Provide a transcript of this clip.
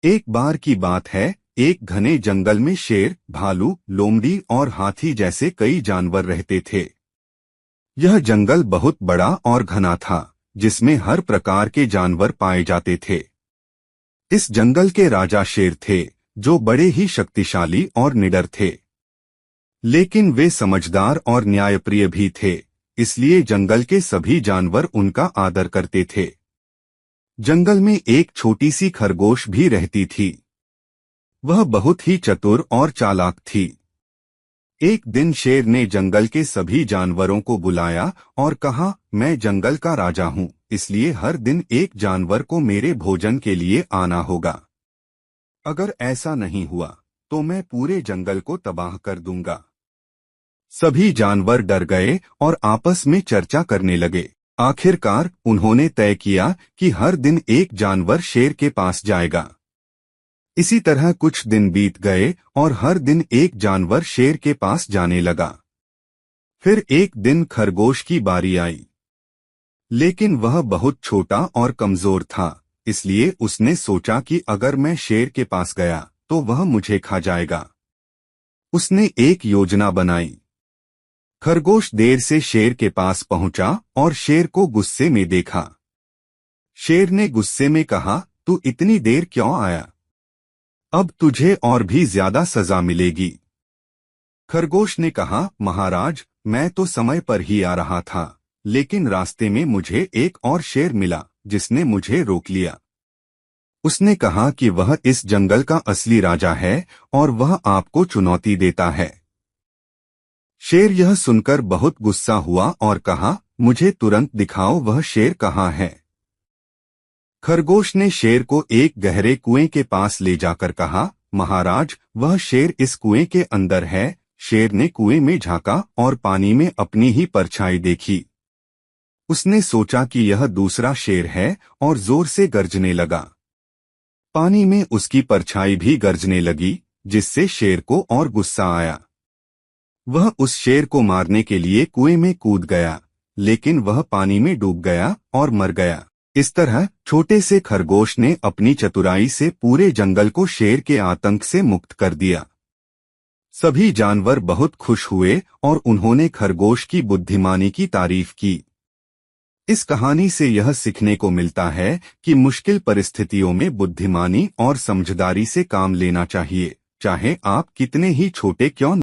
एक बार की बात है, एक घने जंगल में शेर, भालू, लोमड़ी और हाथी जैसे कई जानवर रहते थे। यह जंगल बहुत बड़ा और घना था, जिसमें हर प्रकार के जानवर पाए जाते थे। इस जंगल के राजा शेर थे, जो बड़े ही शक्तिशाली और निडर थे। लेकिन वे समझदार और न्यायप्रिय भी थे, इसलिए जंगल के सभी जानवर उनका आदर करते थे। जंगल में एक छोटी सी खरगोश भी रहती थी। वह बहुत ही चतुर और चालाक थी। एक दिन शेर ने जंगल के सभी जानवरों को बुलाया और कहा, मैं जंगल का राजा हूँ, इसलिए हर दिन एक जानवर को मेरे भोजन के लिए आना होगा। अगर ऐसा नहीं हुआ तो मैं पूरे जंगल को तबाह कर दूंगा। सभी जानवर डर गए और आपस में चर्चा करने लगे। आखिरकार उन्होंने तय किया कि हर दिन एक जानवर शेर के पास जाएगा। इसी तरह कुछ दिन बीत गए और हर दिन एक जानवर शेर के पास जाने लगा। फिर एक दिन खरगोश की बारी आई, लेकिन वह बहुत छोटा और कमजोर था, इसलिए उसने सोचा कि अगर मैं शेर के पास गया तो वह मुझे खा जाएगा। उसने एक योजना बनाई। खरगोश देर से शेर के पास पहुंचा और शेर को गुस्से में देखा। शेर ने गुस्से में कहा, तू इतनी देर क्यों आया? अब तुझे और भी ज्यादा सजा मिलेगी। खरगोश ने कहा, महाराज, मैं तो समय पर ही आ रहा था, लेकिन रास्ते में मुझे एक और शेर मिला, जिसने मुझे रोक लिया। उसने कहा कि वह इस जंगल का असली राजा है और वह आपको चुनौती देता है। शेर यह सुनकर बहुत गुस्सा हुआ और कहा, मुझे तुरंत दिखाओ वह शेर कहाँ है। खरगोश ने शेर को एक गहरे कुएं के पास ले जाकर कहा, महाराज, वह शेर इस कुएं के अंदर है। शेर ने कुएं में झांका और पानी में अपनी ही परछाई देखी। उसने सोचा कि यह दूसरा शेर है और जोर से गर्जने लगा। पानी में उसकी परछाई भी गर्जने लगी, जिससे शेर को और गुस्सा आया। वह उस शेर को मारने के लिए कुएं में कूद गया, लेकिन वह पानी में डूब गया और मर गया। इस तरह छोटे से खरगोश ने अपनी चतुराई से पूरे जंगल को शेर के आतंक से मुक्त कर दिया। सभी जानवर बहुत खुश हुए और उन्होंने खरगोश की बुद्धिमानी की तारीफ की। इस कहानी से यह सीखने को मिलता है कि मुश्किल परिस्थितियों में बुद्धिमानी और समझदारी से काम लेना चाहिए, चाहे आप कितने ही छोटे क्यों न